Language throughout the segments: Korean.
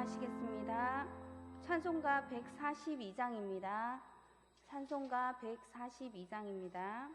찬양하시겠습니다. 찬송가 142장입니다. 찬송가 142장입니다.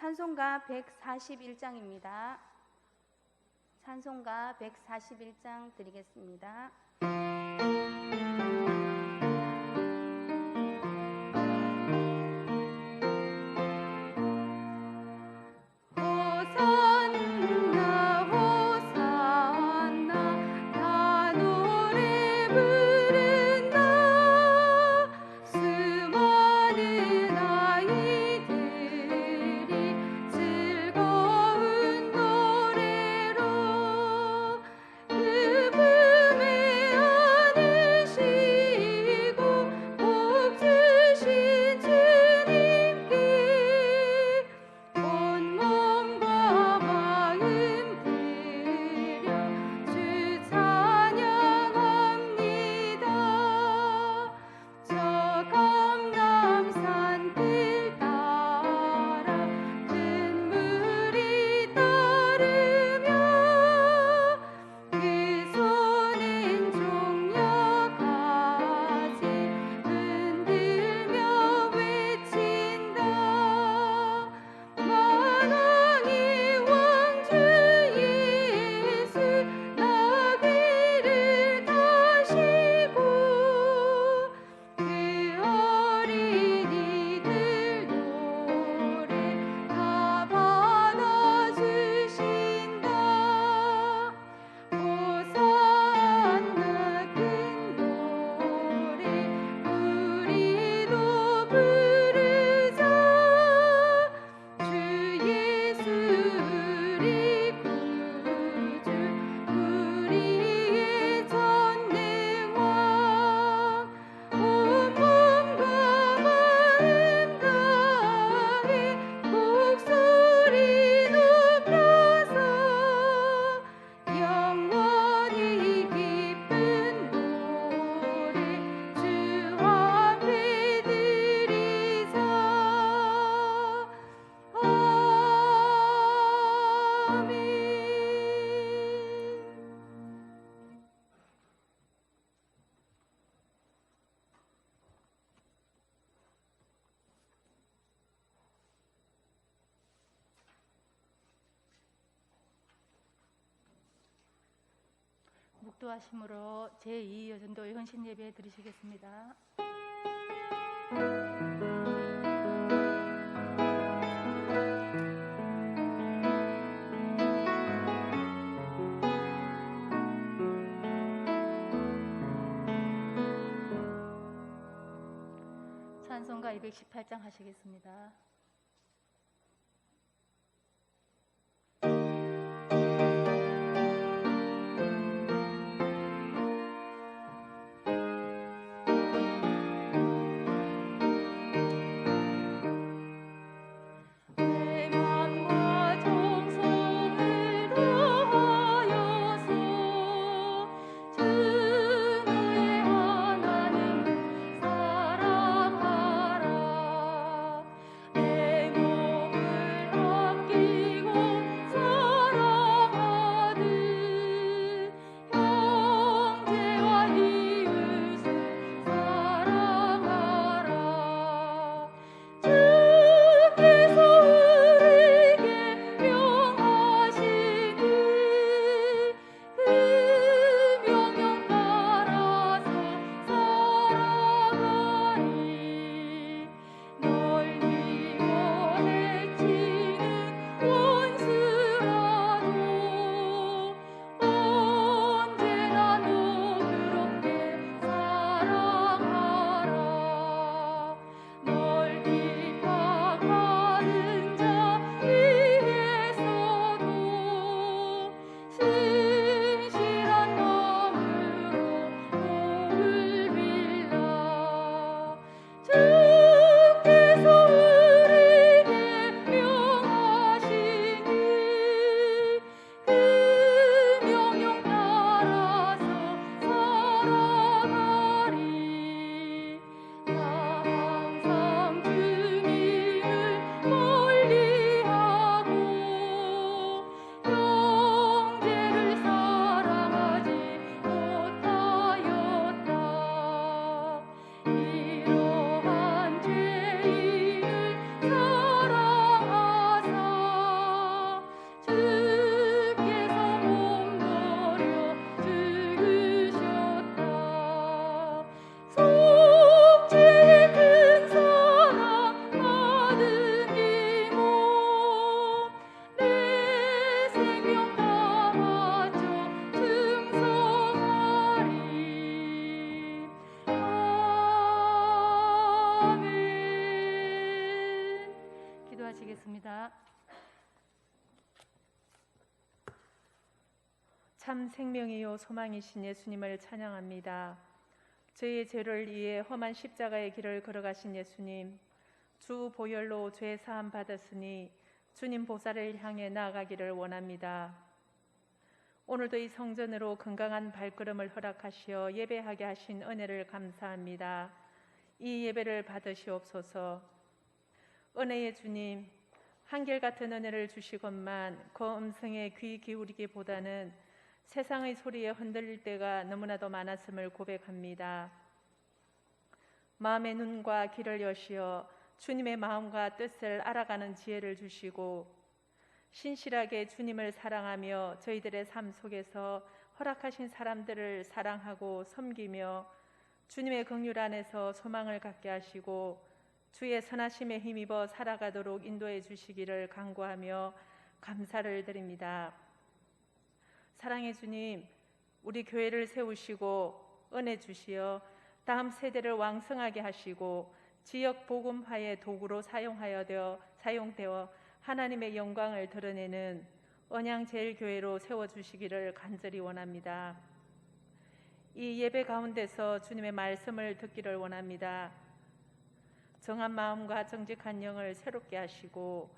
찬송가 141장입니다. 찬송가 141장 드리겠습니다. 즐거운 노래 복도하심으로 제2여전도 헌신 예배 드리시겠습니다. 찬송가 218장 하시겠습니다. 참 생명이요 소망이신 예수님을 찬양합니다. 저희의 죄를 위해 험한 십자가의 길을 걸어가신 예수님, 주 보혈로 죄 사함 받았으니 주님 보살을 향해 나아가기를 원합니다. 오늘도 이 성전으로 건강한 발걸음을 허락하시어 예배하게 하신 은혜를 감사합니다. 이 예배를 받으시옵소서. 은혜의 주님, 한결같은 은혜를 주시건만 그 음성에 귀 기울이기보다는 세상의 소리에 흔들릴 때가 너무나도 많았음을 고백합니다. 마음의 눈과 귀를 여시어 주님의 마음과 뜻을 알아가는 지혜를 주시고 신실하게 주님을 사랑하며 저희들의 삶 속에서 허락하신 사람들을 사랑하고 섬기며 주님의 긍휼 안에서 소망을 갖게 하시고 주의 선하심에 힘입어 살아가도록 인도해 주시기를 간구하며 감사를 드립니다. 사랑의 주님, 우리 교회를 세우시고 은혜 주시어 다음 세대를 왕성하게 하시고 지역 복음화의 도구로 사용되어 하나님의 영광을 드러내는 언양제일교회로 세워주시기를 간절히 원합니다. 이 예배 가운데서 주님의 말씀을 듣기를 원합니다. 정한 마음과 정직한 영을 새롭게 하시고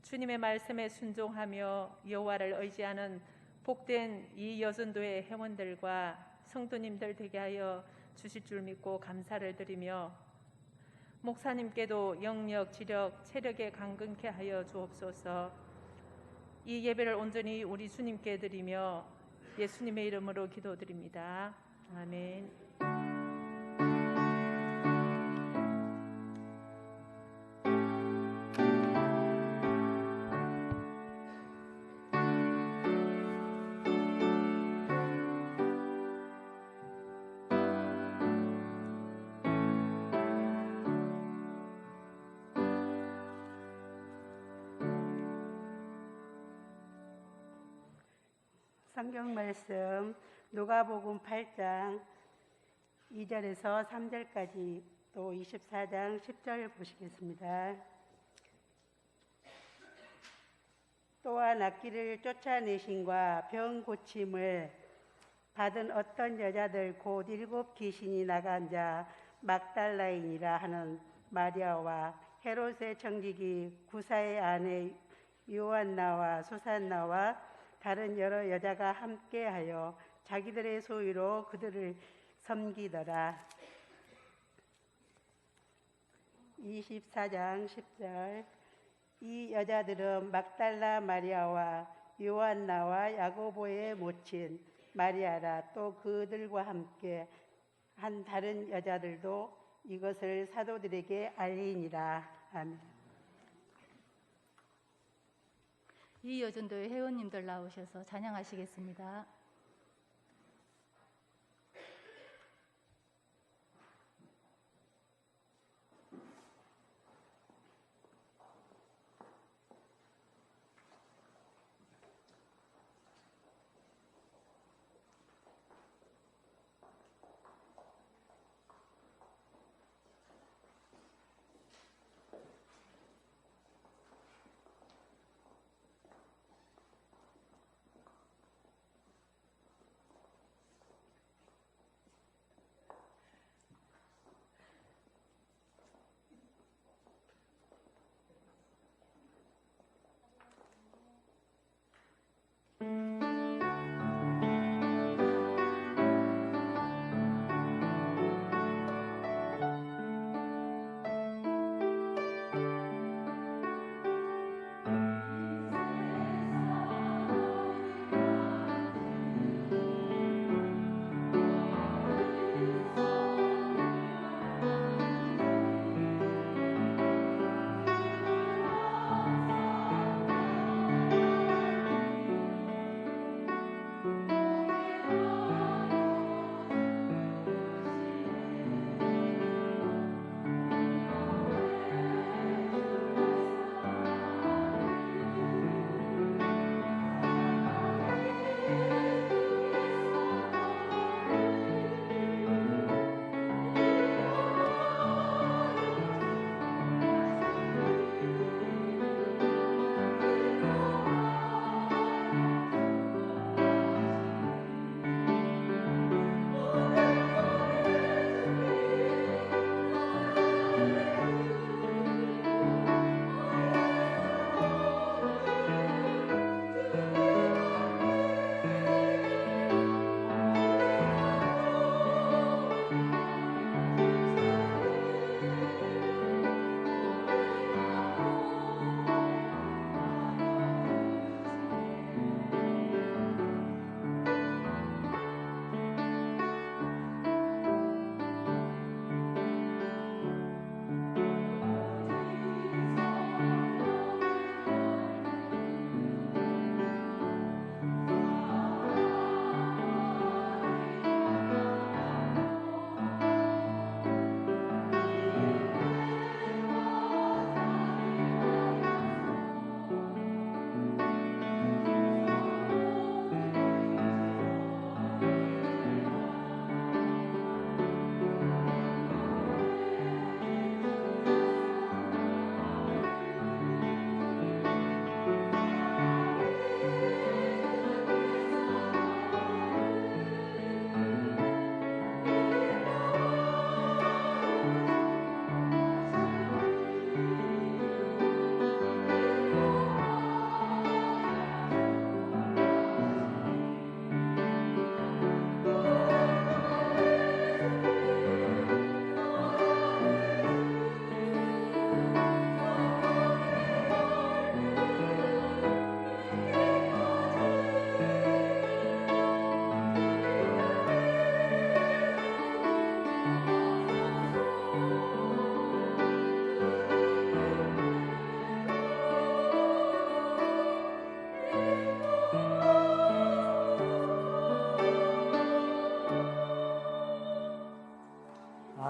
주님의 말씀에 순종하며 여호와를 의지하는 복된 이 여전도의 회원들과 성도님들 되게 하여 주실 줄 믿고 감사를 드리며 목사님께도 영력, 지력, 체력에 강건케 하여 주옵소서. 이 예배를 온전히 우리 주님께 드리며 예수님의 이름으로 기도드립니다. 아멘. 성경 말씀 누가복음 8장 2절에서 3절까지 또 24장 10절 보시겠습니다. 또한 악기를 쫓아내심과 병 고침을 받은 어떤 여자들 곧 7 귀신이 나간 자 막달라인이라 하는 마리아와 헤롯의 청지기 구사의 아내 요한나와 수산나와 다른 여러 여자가 함께하여 자기들의 소유로 그들을 섬기더라. 24장 10절 이 여자들은 막달라 마리아와 요한나와 야고보의 모친 마리아라. 또 그들과 함께 한 다른 여자들도 이것을 사도들에게 알리니라. 아멘. 이 여전도의 회원님들 나오셔서 찬양하시겠습니다.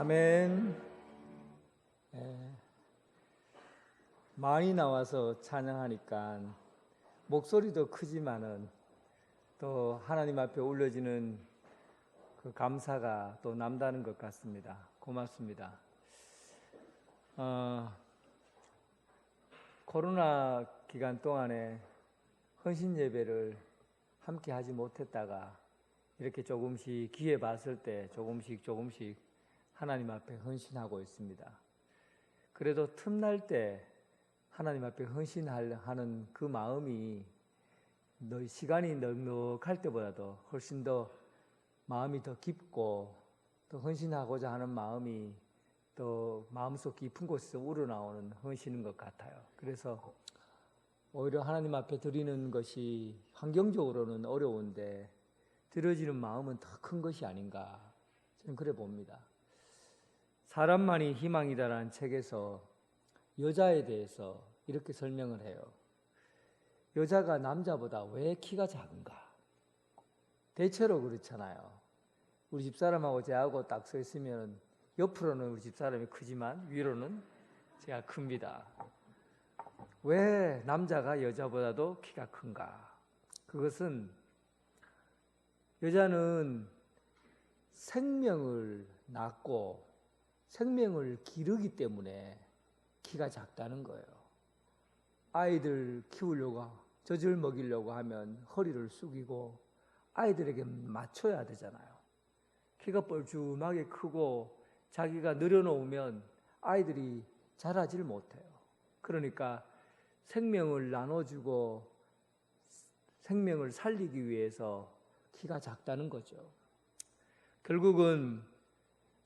아멘. 많이 나와서 찬양하니까 목소리도 크지만은 또 하나님 앞에 올려지는 그 감사가 또 남다른 것 같습니다. 고맙습니다. 코로나 기간 동안에 헌신 예배를 함께 하지 못했다가 이렇게 조금씩 기회 봤을 때 조금씩 하나님 앞에 헌신하고 있습니다. 그래도 틈날 때 하나님 앞에 헌신하는 그 마음이 시간이 넉넉할 때보다도 훨씬 더 마음이 더 깊고 또 헌신하고자 하는 마음이 또 마음속 깊은 곳에서 우러나오는 헌신인 것 같아요. 그래서 오히려 하나님 앞에 드리는 것이 환경적으로는 어려운데 드려지는 마음은 더 큰 것이 아닌가, 저는 그래 봅니다. 사람만이 희망이다라는 책에서 여자에 대해서 이렇게 설명을 해요. 여자가 남자보다 왜 키가 작은가? 대체로 그렇잖아요. 우리 집사람하고 제하고 딱 서 있으면 옆으로는 우리 집사람이 크지만 위로는 제가 큽니다. 왜 남자가 여자보다도 키가 큰가? 그것은 여자는 생명을 낳고 생명을 기르기 때문에 키가 작다는 거예요. 아이들 키우려고, 젖을 먹이려고 하면 허리를 숙이고 아이들에게 맞춰야 되잖아요. 키가 뻘쭘하게 크고 자기가 늘여놓으면 아이들이 자라질 못해요. 그러니까 생명을 나눠주고 생명을 살리기 위해서 키가 작다는 거죠. 결국은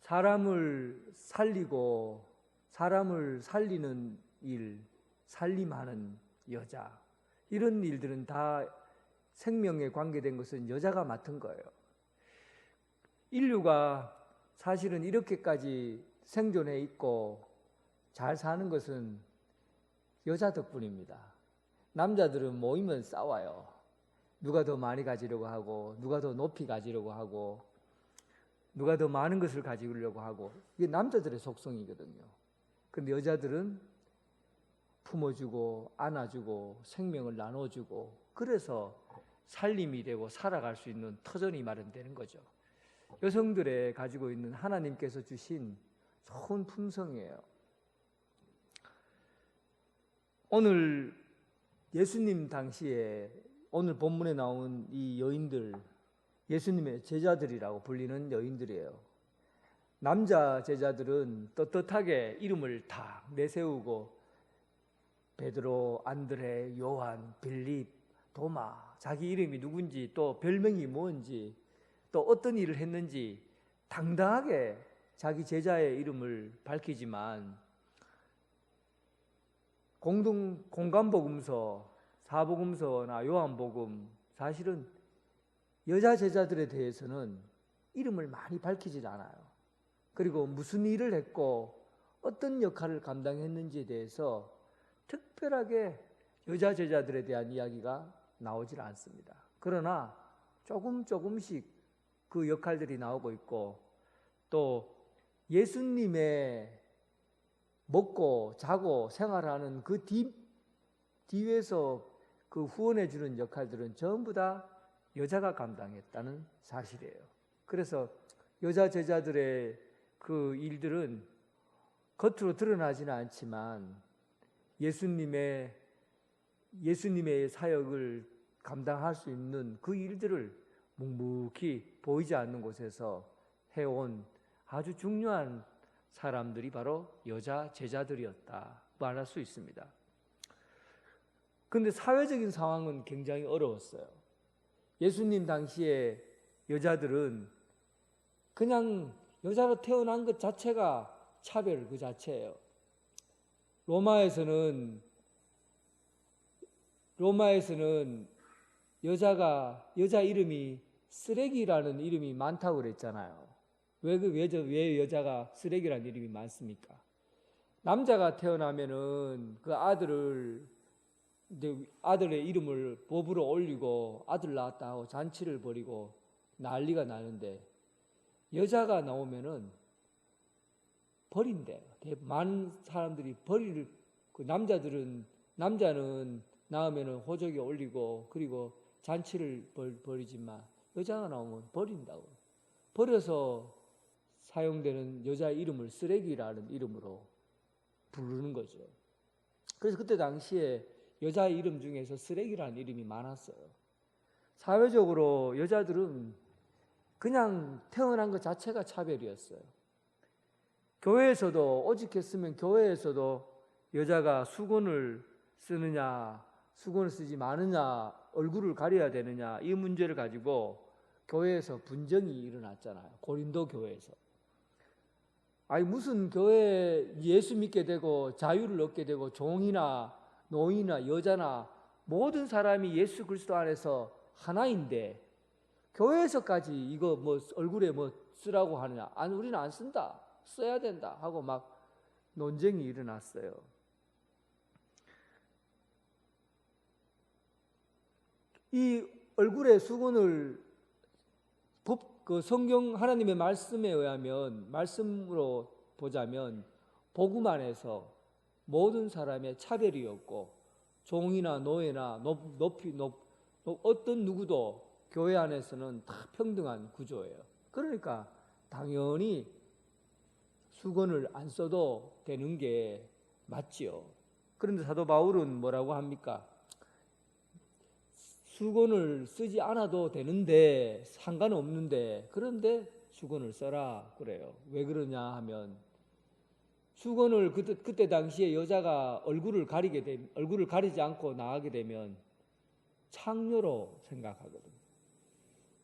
사람을 살리고 사람을 살리는 일, 살림하는 여자, 이런 일들은 다 생명에 관계된 것은 여자가 맡은 거예요. 인류가 사실은 이렇게까지 생존해 있고 잘 사는 것은 여자 덕분입니다. 남자들은 모이면 싸워요. 누가 더 많이 가지려고 하고, 누가 더 높이 가지려고 하고, 누가 더 많은 것을 가지려고 하고, 이게 남자들의 속성이거든요. 근데 여자들은 품어주고 안아주고 생명을 나눠주고, 그래서 살림이 되고 살아갈 수 있는 터전이 마련되는 거죠. 여성들의 가지고 있는 하나님께서 주신 좋은 품성이에요. 오늘 예수님 당시에 오늘 본문에 나온 이 여인들, 예수님의 제자들이라고 불리는 여인들이에요. 남자 제자들은 떳떳하게 이름을 다 내세우고 베드로, 안드레, 요한, 빌립, 도마, 자기 이름이 누군지 또 별명이 뭔지 또 어떤 일을 했는지 당당하게 자기 제자의 이름을 밝히지만 공간복음서, 사복음서나 요한복음, 사실은 여자 제자들에 대해서는 이름을 많이 밝히질 않아요. 그리고 무슨 일을 했고 어떤 역할을 감당했는지에 대해서 특별하게 여자 제자들에 대한 이야기가 나오질 않습니다. 그러나 조금씩 그 역할들이 나오고 있고, 또 예수님의 먹고 자고 생활하는 그 뒤에서 그 후원해 주는 역할들은 전부 다 여자가 감당했다는 사실이에요. 그래서 여자 제자들의 그 일들은 겉으로 드러나지는 않지만 예수님의 사역을 감당할 수 있는 그 일들을 묵묵히 보이지 않는 곳에서 해온 아주 중요한 사람들이 바로 여자 제자들이었다 말할 수 있습니다. 그런데 사회적인 상황은 굉장히 어려웠어요. 예수님 당시에 여자들은 그냥 여자로 태어난 것 자체가 차별 그 자체예요. 로마에서는 여자 이름이 쓰레기라는 이름이 많다고 그랬잖아요. 왜 여자가 쓰레기라는 이름이 많습니까? 남자가 태어나면은 그 아들의 이름을 법으로 올리고 아들 낳았다 하고 잔치를 벌이고 난리가 나는데, 여자가 나오면은 버린대요. 많은 사람들이 남자는 낳으면은 호적에 올리고, 그리고 잔치를 벌이지 마. 여자가 나오면 버린다고. 버려서 사용되는 여자 이름을 쓰레기라는 이름으로 부르는 거죠. 그래서 그때 당시에 여자 이름 중에서 쓰레기라는 이름이 많았어요. 사회적으로 여자들은 그냥 태어난 것 자체가 차별이었어요. 교회에서도 오직했으면 교회에서도 여자가 수건을 쓰느냐, 수건을 쓰지 마느냐, 얼굴을 가려야 되느냐 이 문제를 가지고 교회에서 분쟁이 일어났잖아요. 고린도 교회에서. 아니 무슨 교회에 예수 믿게 되고 자유를 얻게 되고 종이나 노인이나 여자나 모든 사람이 예수 그리스도 안에서 하나인데 교회에서까지 이거 뭐 얼굴에 뭐 쓰라고 하느냐? 아니 우리는 안 쓴다. 써야 된다 하고 막 논쟁이 일어났어요. 이 얼굴에 수건을 그 성경 하나님의 말씀에 의하면 말씀으로 보자면 복음 안에서 모든 사람의 차별이었고 종이나 노예나 어떤 누구도 교회 안에서는 다 평등한 구조예요. 그러니까 당연히 수건을 안 써도 되는 게 맞지요. 그런데 사도 바울은 뭐라고 합니까? 수건을 쓰지 않아도 되는데 상관없는데 그런데 수건을 써라 그래요. 왜 그러냐 하면 수건을 그때 당시에 여자가 얼굴을 가리지 않고 나가게 되면 창녀로 생각하거든요.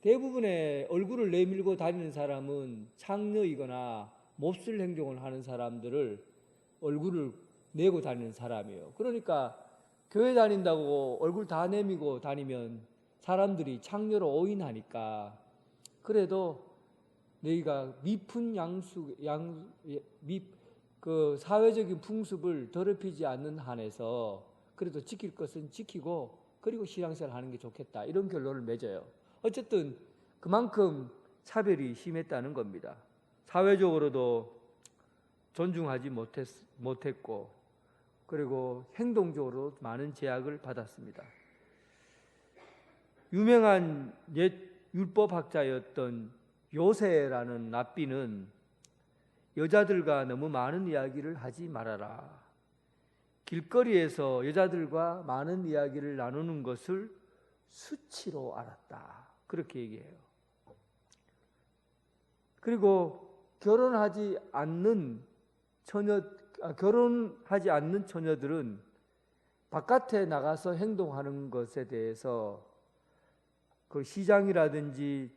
대부분의 얼굴을 내밀고 다니는 사람은 창녀이거나 몹쓸 행동을 하는 사람들을 얼굴을 내고 다니는 사람이에요. 그러니까 교회 다닌다고 얼굴 다 내미고 다니면 사람들이 창녀로 오인하니까 그래도 너희가 미푼 그 사회적인 풍습을 더럽히지 않는 한에서 그래도 지킬 것은 지키고 그리고 신앙생활 하는 게 좋겠다 이런 결론을 맺어요. 어쨌든 그만큼 차별이 심했다는 겁니다. 사회적으로도 존중하지 못했고 그리고 행동적으로 많은 제약을 받았습니다. 유명한 옛 율법학자였던 요새라는 랍비는 여자들과 너무 많은 이야기를 하지 말아라. 길거리에서 여자들과 많은 이야기를 나누는 것을 수치로 알았다. 그렇게 얘기해요. 그리고 결혼하지 않는 처녀들은 바깥에 나가서 행동하는 것에 대해서 그 시장이라든지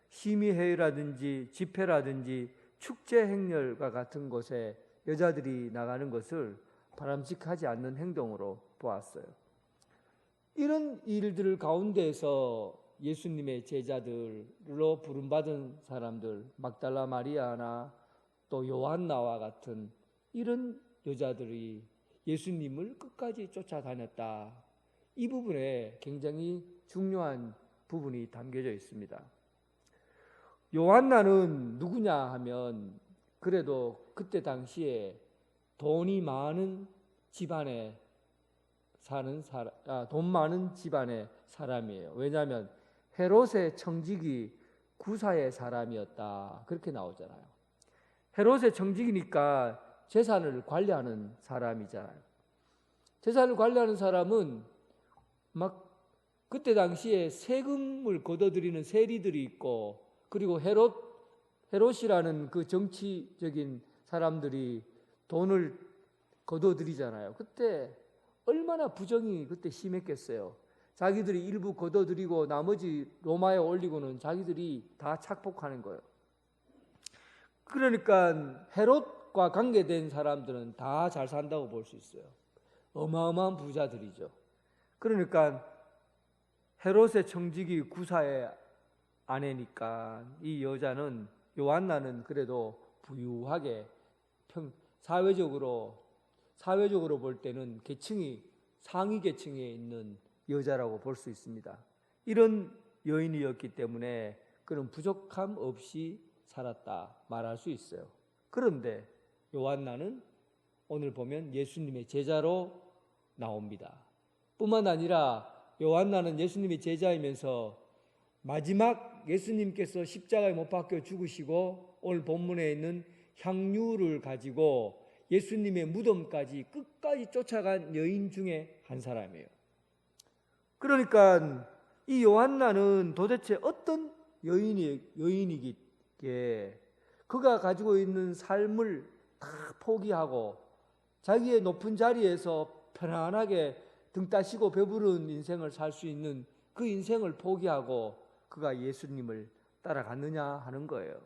심의회라든지 집회라든지 축제 행렬과 같은 곳에 여자들이 나가는 것을 바람직하지 않는 행동으로 보았어요. 이런 일들 가운데에서 예수님의 제자들로 부름받은 사람들, 막달라 마리아나 또 요한나와 같은 이런 여자들이 예수님을 끝까지 쫓아다녔다. 이 부분에 굉장히 중요한 부분이 담겨져 있습니다. 요한나는 누구냐 하면 그래도 그때 당시에 돈이 많은 집안에 돈 많은 집안의 사람이에요. 왜냐하면 헤롯의 청직이 구사의 사람이었다. 그렇게 나오잖아요. 헤롯의 청직이니까 재산을 관리하는 사람이잖아요. 재산을 관리하는 사람은 막 그때 당시에 세금을 걷어들이는 세리들이 있고 그리고 헤롯이라는 그 정치적인 사람들이 돈을 걷어들이잖아요. 그때 얼마나 부정이 그때 심했겠어요. 자기들이 일부 걷어들이고 나머지 로마에 올리고는 자기들이 다 착복하는 거예요. 그러니까 헤롯과 관계된 사람들은 다 잘 산다고 볼 수 있어요. 어마어마한 부자들이죠. 그러니까 헤롯의 청직이 구사의 아내니까 이 여자는 요한나는 그래도 부유하게 사회적으로 볼 때는 상위 계층에 있는 여자라고 볼 수 있습니다. 이런 여인이었기 때문에 그런 부족함 없이 살았다 말할 수 있어요. 그런데 요한나는 오늘 보면 예수님의 제자로 나옵니다. 뿐만 아니라 요한나는 예수님의 제자이면서 마지막 예수님께서 십자가에 못 박혀 죽으시고 오늘 본문에 있는 향유를 가지고 예수님의 무덤까지 끝까지 쫓아간 여인 중에 한 사람이에요. 그러니까 이 요한나는 도대체 어떤 여인이기에 그가 가지고 있는 삶을 다 포기하고 자기의 높은 자리에서 편안하게 등 따시고 배부른 인생을 살 수 있는 그 인생을 포기하고 그가 예수님을 따라갔느냐 하는 거예요.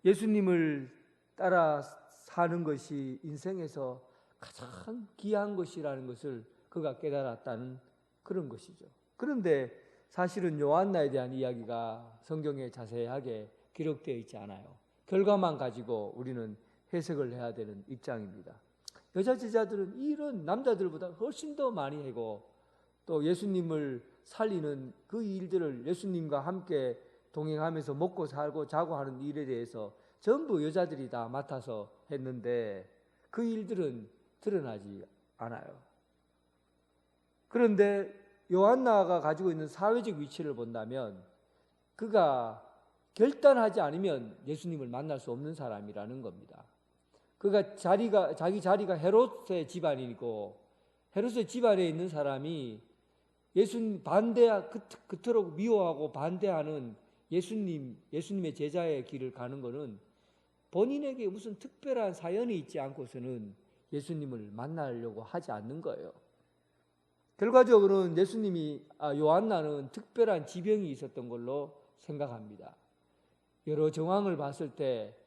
예수님을 따라 사는 것이 인생에서 가장 귀한 것이라는 것을 그가 깨달았다는 그런 것이죠. 그런데 사실은 요한나에 대한 이야기가 성경에 자세하게 기록되어 있지 않아요. 결과만 가지고 우리는 해석을 해야 되는 입장입니다. 여자 제자들은 이런 남자들보다 훨씬 더 많이 하고 또 예수님을 살리는 그 일들을 예수님과 함께 동행하면서 먹고 살고 자고 하는 일에 대해서 전부 여자들이 다 맡아서 했는데 그 일들은 드러나지 않아요. 그런데 요한나가 가지고 있는 사회적 위치를 본다면 그가 결단하지 않으면 예수님을 만날 수 없는 사람이라는 겁니다. 그가 자기 자리가 헤롯의 집안이고 헤롯의 집안에 있는 사람이 예수님 그토록 미워하고 반대하는 예수님의 제자의 길을 가는 것은 본인에게 무슨 특별한 사연이 있지 않고서는 예수님을 만나려고 하지 않는 거예요. 결과적으로는 요한나는 특별한 지병이 있었던 걸로 생각합니다. 여러 정황을 봤을 때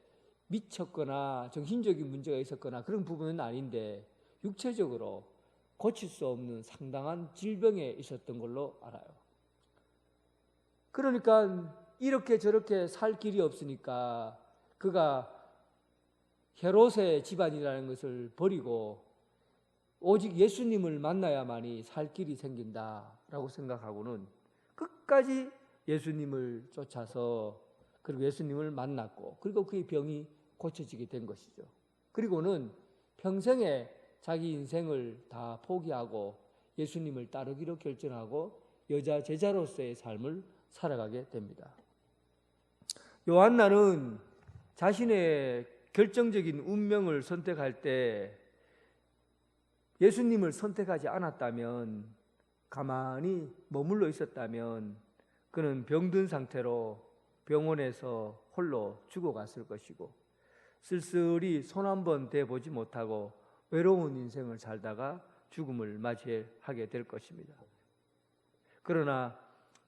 미쳤거나 정신적인 문제가 있었거나 그런 부분은 아닌데 육체적으로 고칠 수 없는 상당한 질병에 있었던 걸로 알아요. 그러니까 이렇게 저렇게 살 길이 없으니까 그가 헤롯의 집안이라는 것을 버리고 오직 예수님을 만나야만이 살 길이 생긴다라고 생각하고는 끝까지 예수님을 쫓아서 그리고 예수님을 만났고 그리고 그의 병이 고쳐지게 된 것이죠. 그리고는 평생에 자기 인생을 다 포기하고 예수님을 따르기로 결정하고 여자 제자로서의 삶을 살아가게 됩니다. 요한나는 자신의 결정적인 운명을 선택할 때 예수님을 선택하지 않았다면, 가만히 머물러 있었다면 그는 병든 상태로 병원에서 홀로 죽어갔을 것이고 쓸쓸히 손 한 번 대보지 못하고 외로운 인생을 살다가 죽음을 맞이하게 될 것입니다. 그러나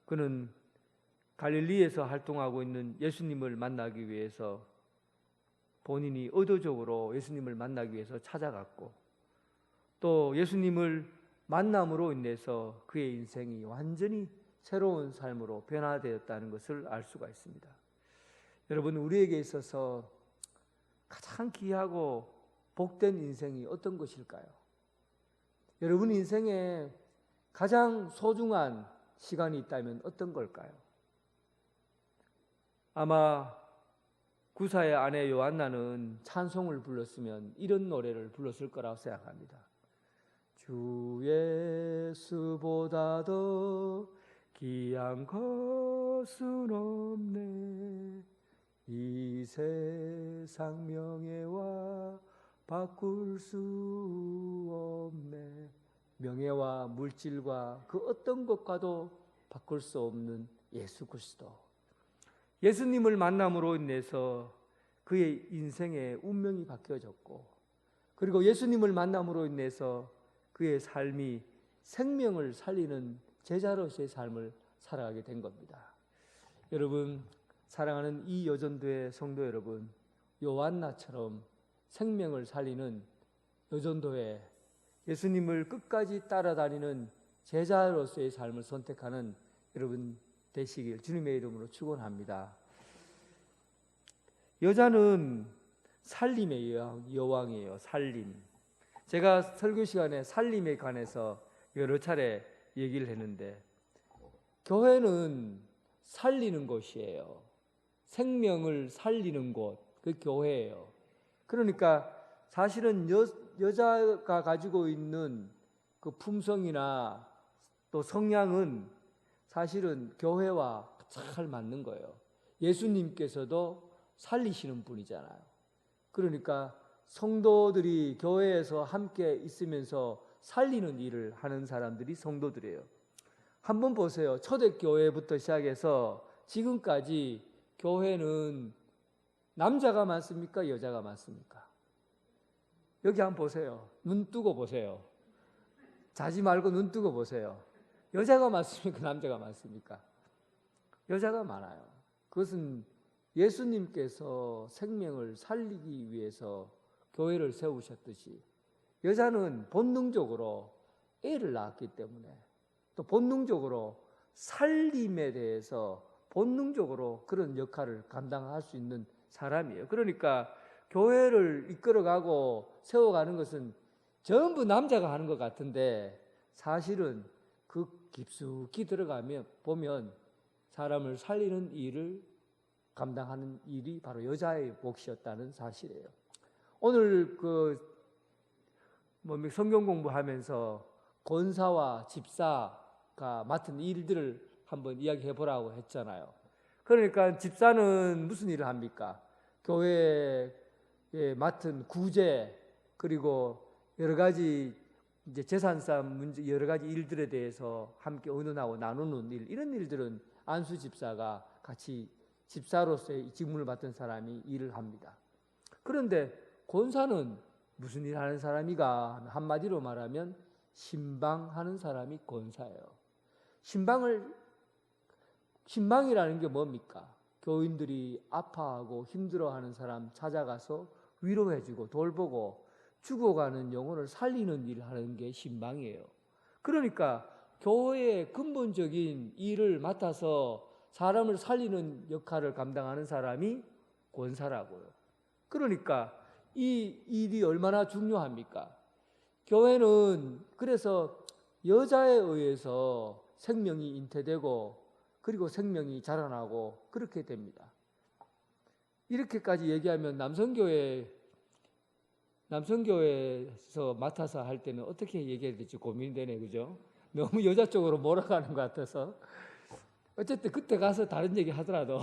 그는 갈릴리에서 활동하고 있는 예수님을 만나기 위해서 본인이 의도적으로 예수님을 만나기 위해서 찾아갔고 또 예수님을 만남으로 인해서 그의 인생이 완전히 새로운 삶으로 변화되었다는 것을 알 수가 있습니다. 여러분, 우리에게 있어서 가장 귀하고 복된 인생이 어떤 것일까요? 여러분 인생에 가장 소중한 시간이 있다면 어떤 걸까요? 아마 구사의 아내 요한나는 찬송을 불렀으면 이런 노래를 불렀을 거라고 생각합니다. 주 예수보다 더 귀한 것은 없네. 이 세상 명예와 바꿀 수 없네. 명예와 물질과 그 어떤 것과도 바꿀 수 없는 예수 그리스도. 예수님을 만남으로 인해서 그의 인생의 운명이 바뀌어졌고 그리고 예수님을 만남으로 인해서 그의 삶이 생명을 살리는 제자로서의 삶을 살아가게 된 겁니다. 여러분, 사랑하는 이 여전도의 성도 여러분, 요한나처럼 생명을 살리는 여전도에 예수님을 끝까지 따라다니는 제자로서의 삶을 선택하는 여러분 되시길 주님의 이름으로 축원합니다. 여자는 살림의 여왕이에요. 살림. 제가 설교 시간에 살림에 관해서 여러 차례 얘기를 했는데 교회는 살리는 곳이에요. 생명을 살리는 곳, 그 교회예요. 그러니까 사실은 여자가 가지고 있는 그 그 품성이나 또 성향은 사실은 교회와 잘 맞는 거예요. 예수님께서도 살리시는 분이잖아요. 그러니까 성도들이 교회에서 함께 있으면서 살리는 일을 하는 사람들이 성도들이에요. 한번 보세요. 초대교회부터 시작해서 지금까지 교회는 남자가 많습니까? 여자가 많습니까? 여기 한번 보세요. 눈 뜨고 보세요. 자지 말고 눈 뜨고 보세요. 여자가 많습니까? 남자가 많습니까? 여자가 많아요. 그것은 예수님께서 생명을 살리기 위해서 교회를 세우셨듯이 여자는 본능적으로 애를 낳았기 때문에 또 본능적으로 살림에 대해서 본능적으로 그런 역할을 감당할 수 있는 사람이에요. 그러니까 교회를 이끌어가고 세워가는 것은 전부 남자가 하는 것 같은데 사실은 그 깊숙이 들어가면 보면 사람을 살리는 일을 감당하는 일이 바로 여자의 몫이었다는 사실이에요. 오늘 성경 공부하면서 권사와 집사가 맡은 일들을 한번 이야기해 보라고 했잖아요. 그러니까 집사는 무슨 일을 합니까? 교회에 맡은 구제 그리고 여러 가지 이제 재산싸움 문제 여러 가지 일들에 대해서 함께 의논하고 나누는 일 이런 일들은 안수 집사가 같이 집사로서의 직무를 맡은 사람이 일을 합니다. 그런데 권사는 무슨 일 하는 사람이가 한마디로 말하면 신방하는 사람이 권사예요. 신방이라는 게 뭡니까? 교인들이 아파하고 힘들어하는 사람 찾아가서 위로해주고 돌보고 죽어가는 영혼을 살리는 일을 하는 게 신방이에요. 그러니까 교회의 근본적인 일을 맡아서 사람을 살리는 역할을 감당하는 사람이 권사라고요. 그러니까 이 일이 얼마나 중요합니까? 교회는 그래서 여자에 의해서 생명이 잉태되고 그리고 생명이 자라나고 그렇게 됩니다. 이렇게까지 얘기하면 남성교회에서 맡아서 할 때는 어떻게 얘기해야 될지 고민되네, 그죠? 너무 여자 쪽으로 몰아가는 것 같아서. 어쨌든 그때 가서 다른 얘기 하더라도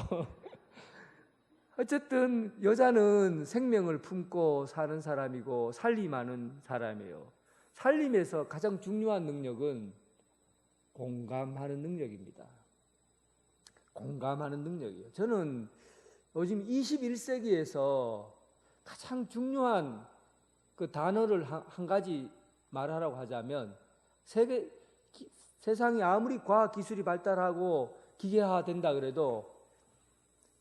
어쨌든 여자는 생명을 품고 사는 사람이고 살림하는 사람이에요. 살림에서 가장 중요한 능력은 공감하는 능력입니다. 공감하는 능력이에요. 저는 요즘 21세기에서 가장 중요한 그 단어를 한 가지 말하라고 하자면 세상이 아무리 과학기술이 발달하고 기계화된다 그래도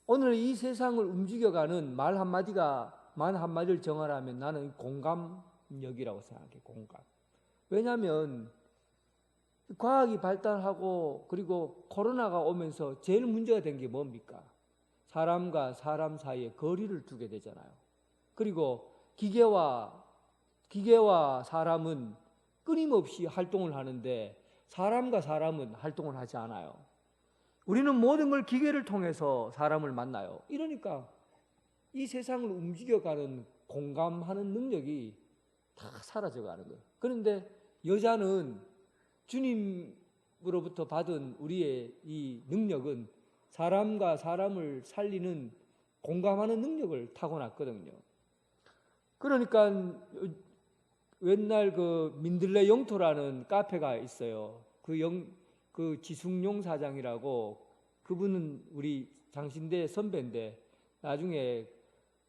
오늘 이 세상을 움직여가는 말 한마디를 정하라면 나는 공감력이라고 생각해. 공감. 왜냐하면 과학이 발달하고 그리고 코로나가 오면서 제일 문제가 된 게 뭡니까? 사람과 사람 사이에 거리를 두게 되잖아요. 그리고 기계와 사람은 끊임없이 활동을 하는데 사람과 사람은 활동을 하지 않아요. 우리는 모든 걸 기계를 통해서 사람을 만나요. 이러니까 이 세상을 움직여가는 공감하는 능력이 다 사라져가는 거예요. 그런데 여자는 주님으로부터 받은 우리의 이 능력은 사람과 사람을 살리는 공감하는 능력을 타고났거든요. 그러니까 옛날 그 민들레 영토라는 카페가 있어요. 그 지숙용 사장이라고 그분은 우리 장신대 선배인데 나중에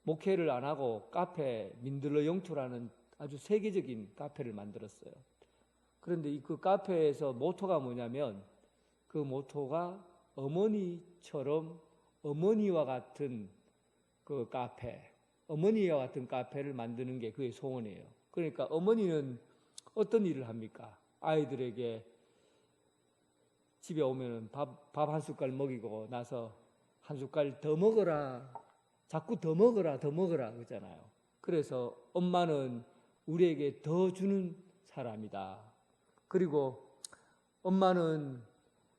목회를 안 하고 민들레 영토라는 아주 세계적인 카페를 만들었어요. 그런데 그 카페에서 모토가 뭐냐면 그 모토가 어머니처럼 어머니와 같은 그 어머니와 같은 카페를 만드는 게 그의 소원이에요. 그러니까 어머니는 어떤 일을 합니까? 아이들에게 집에 오면은 밥 한 숟갈 먹이고 나서 한 숟갈 더 먹어라. 자꾸 더 먹어라 그러잖아요. 그래서 엄마는 우리에게 더 주는 사람이다. 그리고 엄마는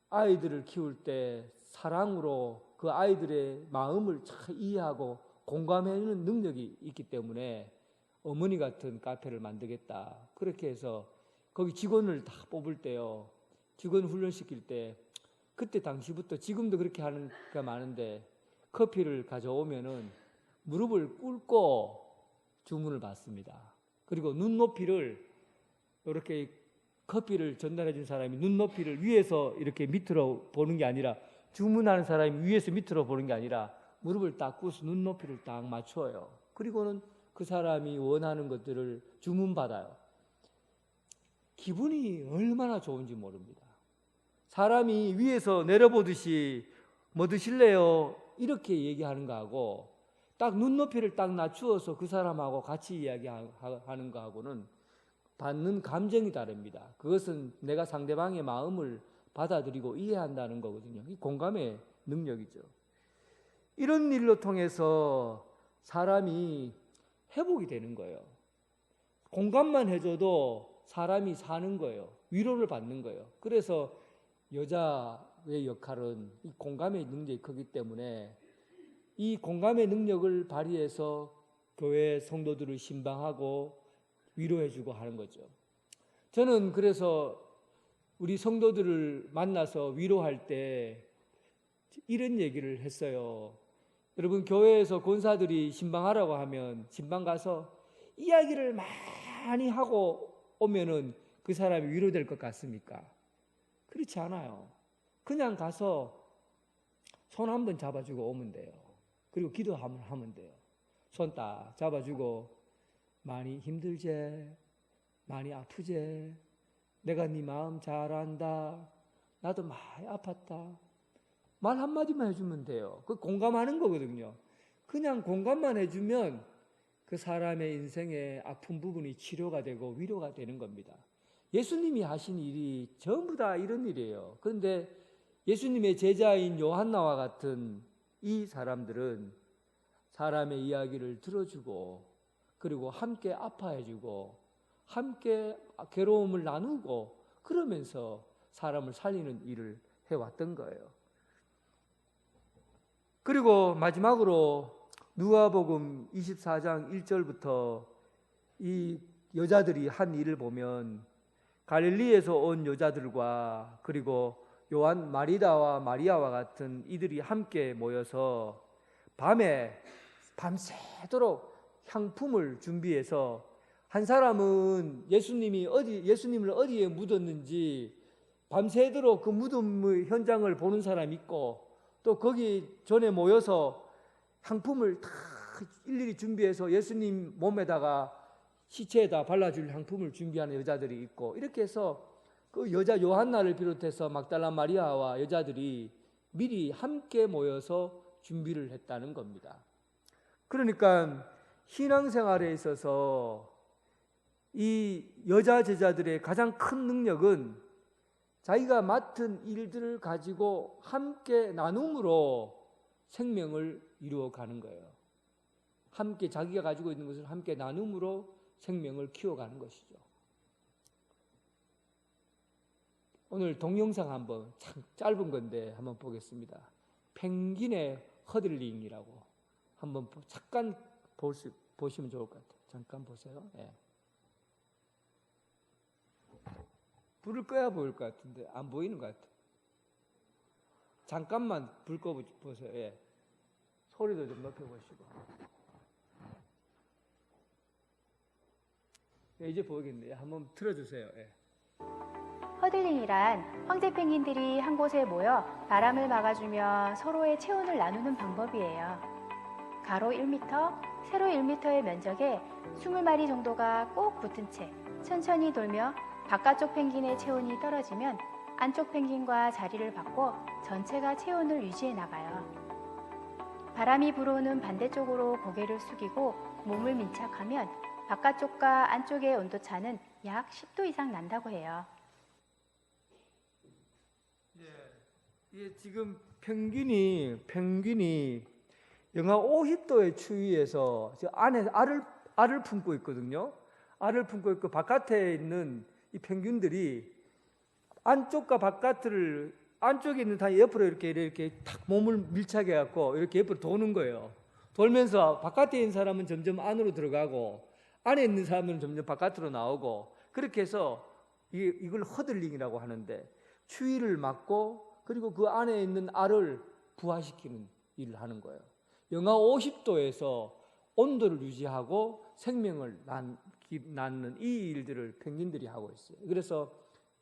아이들을 키울 때 사랑으로 그 아이들의 마음을 잘 이해하고 공감해내는 능력이 있기 때문에 어머니 같은 카페를 만들겠다. 그렇게 해서 거기 직원을 다 뽑을 때요. 직원 훈련시킬 때 그때 당시부터 지금도 그렇게 하는 게 많은데 커피를 가져오면은 무릎을 꿇고 주문을 받습니다. 그리고 눈높이를 이렇게 커피를 전달해 준 사람이 눈높이를 위에서 이렇게 밑으로 보는 게 아니라 주문하는 사람이 위에서 밑으로 보는 게 아니라 무릎을 딱 꿇어서 눈높이를 딱 맞춰요. 그리고는 그 사람이 원하는 것들을 주문받아요. 기분이 얼마나 좋은지 모릅니다. 사람이 위에서 내려보듯이 뭐 드실래요? 이렇게 얘기하는 거하고 딱 눈높이를 딱 낮추어서 그 사람하고 같이 이야기하는 거하고는 받는 감정이 다릅니다. 그것은 내가 상대방의 마음을 받아들이고 이해한다는 거거든요. 이 공감의 능력이죠. 이런 일로 통해서 사람이 회복이 되는 거예요. 공감만 해줘도 사람이 사는 거예요. 위로를 받는 거예요. 그래서 여자의 역할은 이 공감의 능력이 크기 때문에 이 공감의 능력을 발휘해서 교회 성도들을 신방하고 위로해주고 하는 거죠. 저는 그래서 우리 성도들을 만나서 위로할 때 이런 얘기를 했어요. 여러분, 교회에서 권사들이 신방하라고 하면 신방 가서 이야기를 많이 하고 오면은 그 사람이 위로될 것 같습니까? 그렇지 않아요. 그냥 가서 손 한번 잡아주고 오면 돼요. 그리고 기도하면 하면 돼요. 손 딱 잡아주고 많이 힘들제? 많이 아프제? 내가 네 마음 잘 안다. 나도 많이 아팠다. 말 한마디만 해주면 돼요. 그 공감하는 거거든요. 그냥 공감만 해주면 그 사람의 인생의 아픈 부분이 치료가 되고 위로가 되는 겁니다. 예수님이 하신 일이 전부 다 이런 일이에요. 그런데 예수님의 제자인 요한나와 같은 이 사람들은 사람의 이야기를 들어주고 그리고 함께 아파해주고 함께 괴로움을 나누고 그러면서 사람을 살리는 일을 해왔던 거예요. 그리고 마지막으로 누가복음 24장 1절부터 이 여자들이 한 일을 보면 갈릴리에서 온 여자들과 그리고 요한 마리다와 마리아와 같은 이들이 함께 모여서 밤에 밤새도록 향품을 준비해서 한 사람은 예수님을 어디에 묻었는지 밤새도록 그 무덤의 현장을 보는 사람이 있고 또 거기 전에 모여서 향품을 다 일일이 준비해서 예수님 몸에다가 시체에다 발라줄 향품을 준비하는 여자들이 있고 이렇게 해서 그 여자 요한나를 비롯해서 막달라 마리아와 여자들이 미리 함께 모여서 준비를 했다는 겁니다. 그러니까 신앙생활에 있어서 이 여자 제자들의 가장 큰 능력은 자기가 맡은 일들을 가지고 함께 나눔으로 생명을 이루어가는 거예요. 함께 자기가 가지고 있는 것을 함께 나눔으로 생명을 키워가는 것이죠. 오늘 동영상 한번 참 짧은 건데 한번 보겠습니다. 펭귄의 허들링이라고 한번 잠깐 보시면 좋을 것 같아요. 잠깐 보세요. 예. 불을 꺼야 보일 것 같은데 안 보이는 것 같아요. 잠깐만 불 꺼 보세요. 예. 소리도 좀 높여보시고. 예, 이제 보이겠네요. 한번 틀어주세요. 예. 허들링이란 황제 펭귄들이 한 곳에 모여 바람을 막아주며 서로의 체온을 나누는 방법이에요. 가로 1m, 세로 1m의 면적에 20마리 정도가 꼭 붙은 채 천천히 돌며 바깥쪽 펭귄의 체온이 떨어지면 안쪽 펭귄과 자리를 바꿔 전체가 체온을 유지해 나가요. 바람이 불어오는 반대쪽으로 고개를 숙이고 몸을 밀착하면 바깥쪽과 안쪽의 온도차는 약 10도 이상 난다고 해요. 예, 지금 펭귄이 영하 50도의 추위에서 저 안에 알을 품고 있거든요. 알을 품고 있고 바깥에 있는 이 펭귄들이 안쪽과 바깥을 안쪽에 있는 다 옆으로 이렇게 탁 몸을 밀착해 갖고 이렇게 옆으로 도는 거예요. 돌면서 바깥에 있는 사람은 점점 안으로 들어가고 안에 있는 사람은 점점 바깥으로 나오고 그렇게 해서 이걸 허들링이라고 하는데 추위를 막고 그리고 그 안에 있는 알을 부화시키는 일을 하는 거예요. 영하 50도에서 온도를 유지하고 생명을 낳는 이 일들을 펭귄들이 하고 있어요. 그래서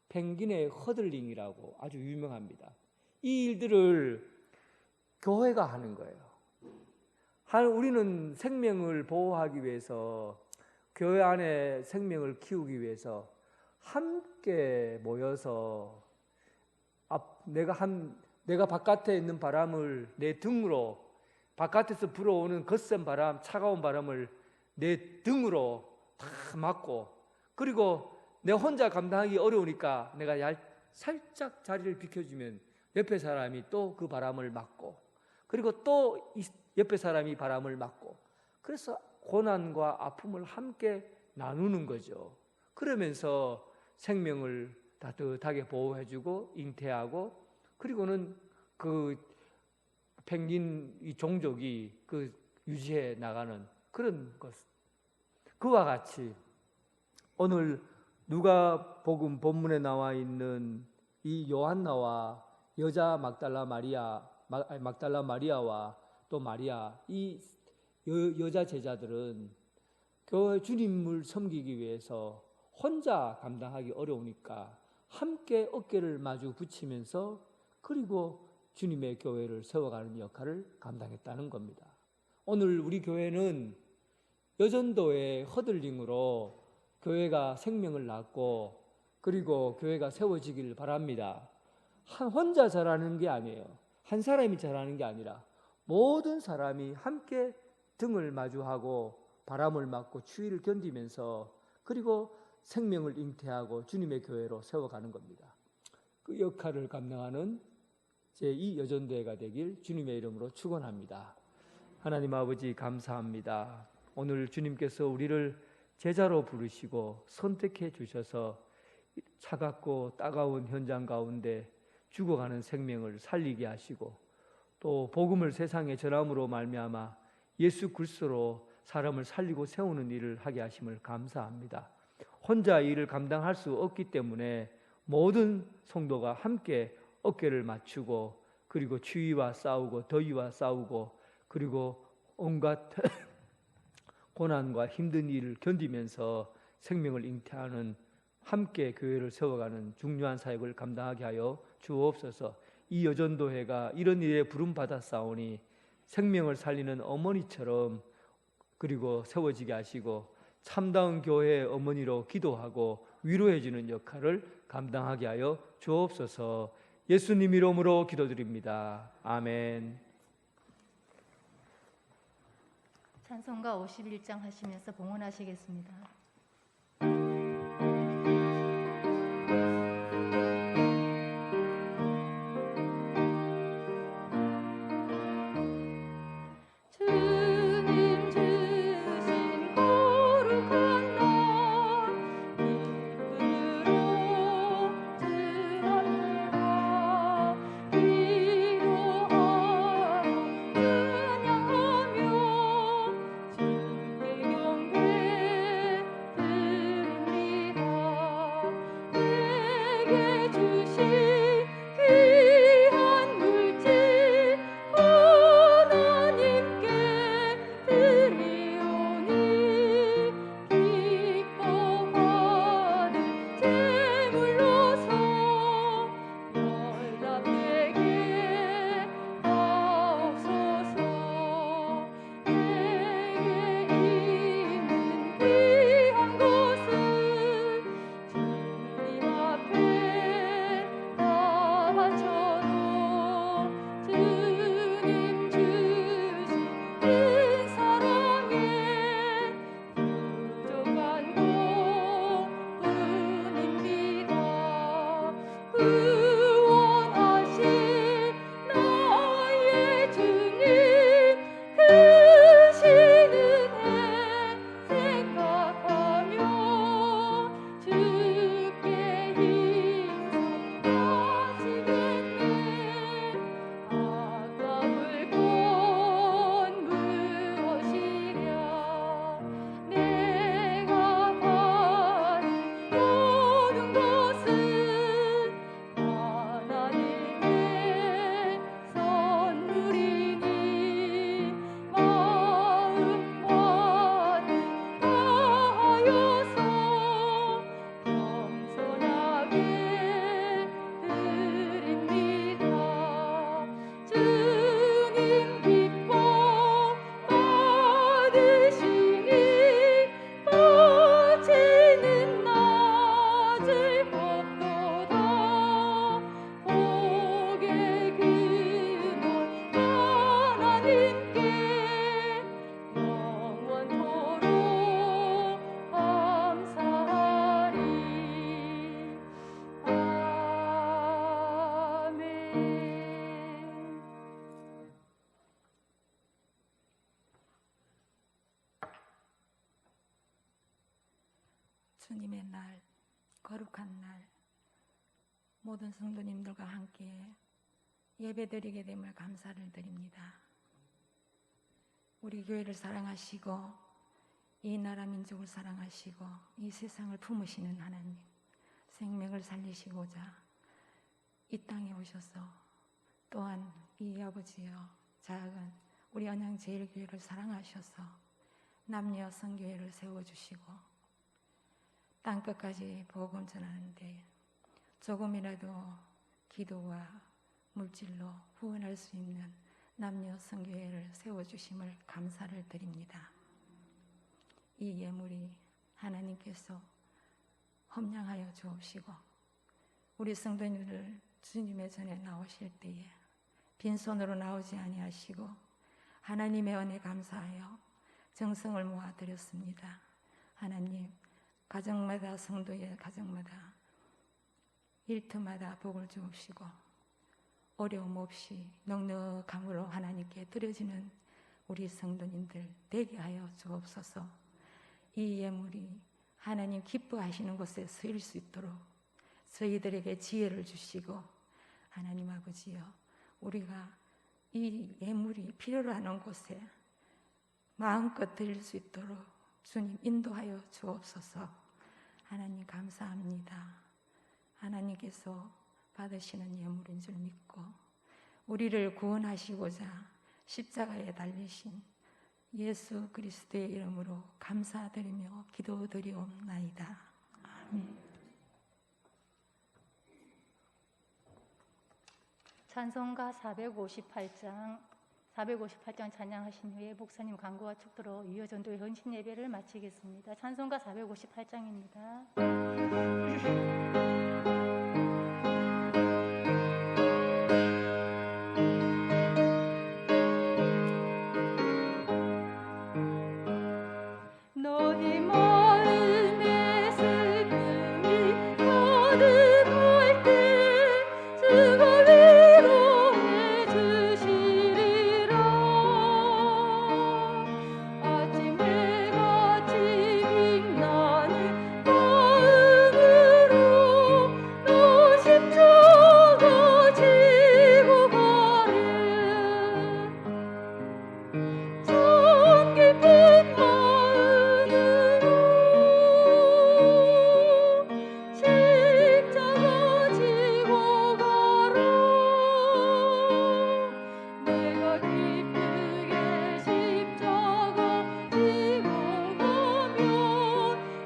펭귄의 허들링이라고 아주 유명합니다. 이 일들을 교회가 하는 거예요. 우리는 생명을 보호하기 위해서, 교회 안에 생명을 키우기 위해서 함께 모여서 내가 바깥에 있는 바람을 내 등으로, 바깥에서 불어오는 거센 바람, 차가운 바람을 내 등으로 다 맞고, 그리고 내 혼자 감당하기 어려우니까 내가 살짝 자리를 비켜주면 옆에 사람이 또 그 바람을 맞고, 그리고 또 옆에 사람이 바람을 맞고, 그래서 고난과 아픔을 함께 나누는 거죠. 그러면서 생명을 따뜻하게 보호해주고 잉태하고, 그리고는 그 펭귄 이 종족이 그 유지해 나가는 그런 것. 그와 같이 오늘 누가복음 본문에 나와 있는 이 요한나와 여자 막달라 마리아와 또 마리아, 이 여자 제자들은 교회 주님을 섬기기 위해서 혼자 감당하기 어려우니까 함께 어깨를 마주 붙이면서 그리고 주님의 교회를 세워가는 역할을 감당했다는 겁니다. 오늘 우리 교회는 여전도의 허들링으로 교회가 생명을 낳고 그리고 교회가 세워지길 바랍니다. 혼자 잘하는 게 아니에요. 한 사람이 잘하는 게 아니라 모든 사람이 함께 등을 마주하고 바람을 맞고 추위를 견디면서 그리고 생명을 잉태하고 주님의 교회로 세워가는 겁니다. 그 역할을 감당하는 제2 여전도회가 되길 주님의 이름으로 축원합니다. 하나님 아버지 감사합니다. 오늘 주님께서 우리를 제자로 부르시고 선택해 주셔서 차갑고 따가운 현장 가운데 죽어가는 생명을 살리게 하시고 또 복음을 세상에 전함으로 말미암아 예수 그리스도로 사람을 살리고 세우는 일을 하게 하심을 감사합니다. 혼자 일을 감당할 수 없기 때문에 모든 성도가 함께 어깨를 맞추고 그리고 추위와 싸우고 더위와 싸우고 그리고 온갖 고난과 힘든 일을 견디면서 생명을 잉태하는 함께 교회를 세워가는 중요한 사역을 감당하게 하여 주옵소서. 이 여전도회가 이런 일에 부름받았사오니 생명을 살리는 어머니처럼 그리고 세워지게 하시고 참다운 교회의 어머니로 기도하고 위로해 주는 역할을 감당하게 하여 주옵소서. 예수님 이름으로 기도드립니다. 아멘. 찬송가 51장 하시면서 봉헌하시겠습니다. 주님의 날, 거룩한 날, 모든 성도님들과 함께 예배드리게 됨을 감사를 드립니다. 우리 교회를 사랑하시고 이 나라 민족을 사랑하시고 이 세상을 품으시는 하나님, 생명을 살리시고자 이 땅에 오셔서 또한 이 아버지여 작은 우리 언양제일교회를 사랑하셔서 남녀 성교회를 세워주시고 땅끝까지 복음 전하는데 조금이라도 기도와 물질로 후원할 수 있는 남녀 성교회를 세워주심을 감사를 드립니다. 이 예물이 하나님께서 험량하여 주옵시고 우리 성도님들 주님의 전에 나오실 때에 빈손으로 나오지 아니하시고 하나님의 은혜 감사하여 정성을 모아 드렸습니다. 하나님, 가정마다 성도의 가정마다 일터마다 복을 주옵시고 어려움 없이 넉넉함으로 하나님께 드려지는 우리 성도님들 되게 하여 주옵소서. 이 예물이 하나님 기뻐하시는 곳에 쓰일 수 있도록 저희들에게 지혜를 주시고 하나님 아버지여 우리가 이 예물이 필요로 하는 곳에 마음껏 드릴 수 있도록 주님 인도하여 주옵소서. 하나님 감사합니다. 하나님께서 받으시는 예물인 줄 믿고 우리를 구원하시고자 십자가에 달리신 예수 그리스도의 이름으로 감사드리며 기도드리옵나이다. 아멘. 찬송가 458장 찬양하신 후에 목사님 강구와 축도로 유효전도의 헌신 예배를 마치겠습니다. 찬송가 458장입니다. 너희 마음에 슬픔이 가득할 때 주가 위로해 주시리라. 아침 해같이 빛나는 마음으로 너 십자가 지고 가는 참 깊은 십자가 지고 가라. 내가 기쁘게 십자가 지고 가면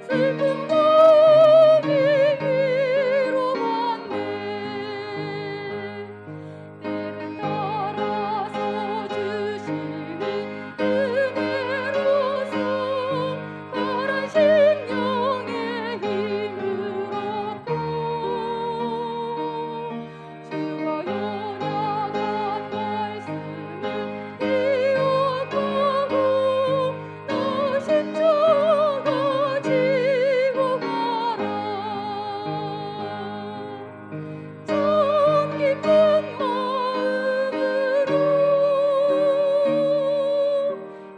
슬픈 마음이 위로받네. 때를 따라서 주시는 은혜로서 가란 심령의 힘을 얻고 주가 연약한 말씀을 기억하고 너 십자가 지고 가라. 참 깊은 마음으로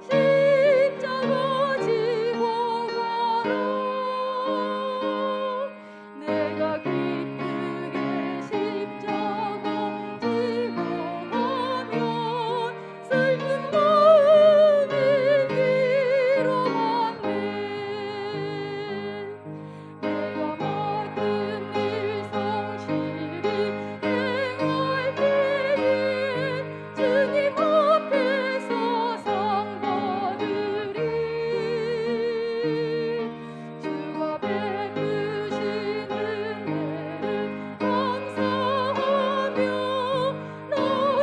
십자가 지고 가라. 내가 기쁘게 십자가 지고 가면 슬픈 마음이 위로받네. 내가 맡은 일 성실히 행할 때에 주님 앞에서 상 받으리. 주가 베푸신 은혜를 감사하며 너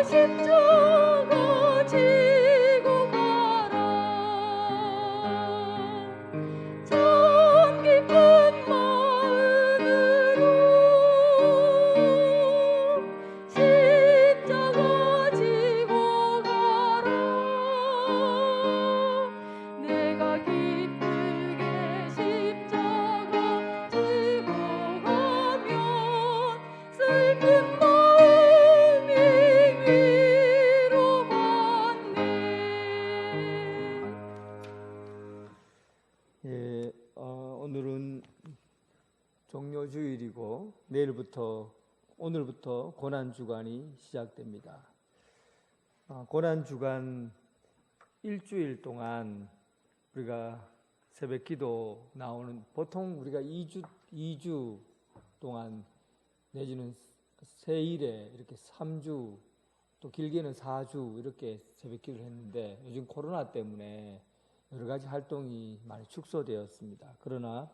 십자가 지고 가라. 참 깊은 마음으로 십자가 지고 가라. 내가 기쁘게 십자가 지고 가면 슬픈 마음이 위로받네. 예, 오늘은 종료주일이고 오늘부터 고난주간이 시작됩니다. 고난주간 일주일 동안 우리가 새벽기도 나오는, 보통 우리가 2주 동안 내지는 세일에 이렇게 3주 또 길게는 4주 이렇게 새벽기도를 했는데, 요즘 코로나 때문에 여러 가지 활동이 많이 축소되었습니다. 그러나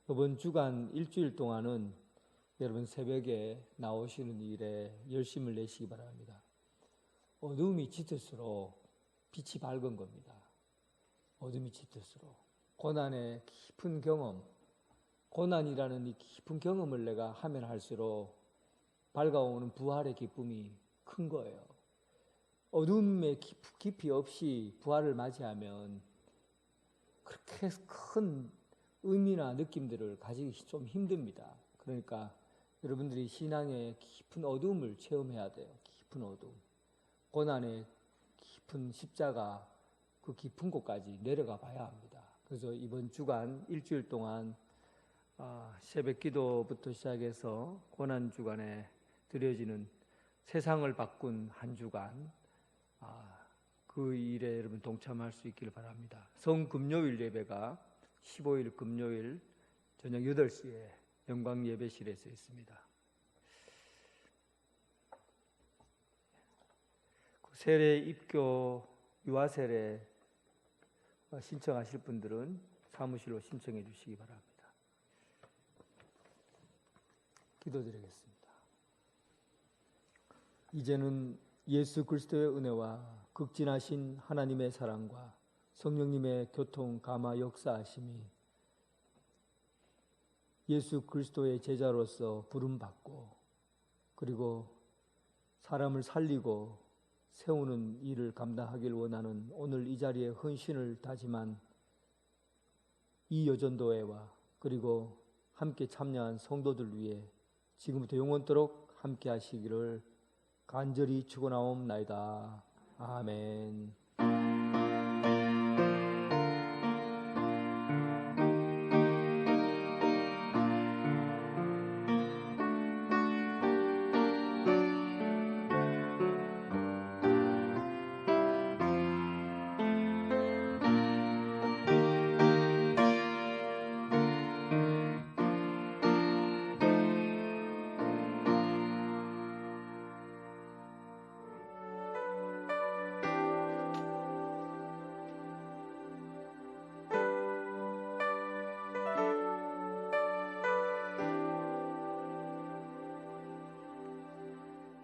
이번 주간 일주일 동안은 여러분 새벽에 나오시는 일에 열심을 내시기 바랍니다. 어둠이 짙을수록 빛이 밝은 겁니다. 어둠이 짙을수록 고난의 깊은 경험, 고난이라는 이 깊은 경험을 내가 하면 할수록 밝아오는 부활의 기쁨이 큰 거예요. 어둠의 깊이 없이 부활을 맞이하면 그렇게 큰 의미나 느낌들을 가지기 좀 힘듭니다. 그러니까 여러분들이 신앙의 깊은 어둠을 체험해야 돼요. 깊은 어둠. 고난의 깊은 십자가, 그 깊은 곳까지 내려가 봐야 합니다. 그래서 이번 주간 일주일 동안 새벽 기도부터 시작해서 고난 주간에 드려지는 세상을 바꾼 한 주간, 그 일에 여러분 동참할 수 있기를 바랍니다. 성금요일 예배가 15일 금요일 저녁 8시에 영광 예배실에서 있습니다. 세례 입교 유아세례 신청하실 분들은 사무실로 신청해 주시기 바랍니다. 기도드리겠습니다. 이제는 예수 그리스도의 은혜와 극진하신 하나님의 사랑과 성령님의 교통 감화 역사하심이 예수 그리스도의 제자로서 부름받고, 그리고 사람을 살리고 세우는 일을 감당하길 원하는 오늘 이 자리에 헌신을 다짐한 이 여전도회와 그리고 함께 참여한 성도들 위해 지금부터 영원토록 함께 하시기를 간절히 축원하옵나이다. 아멘.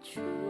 주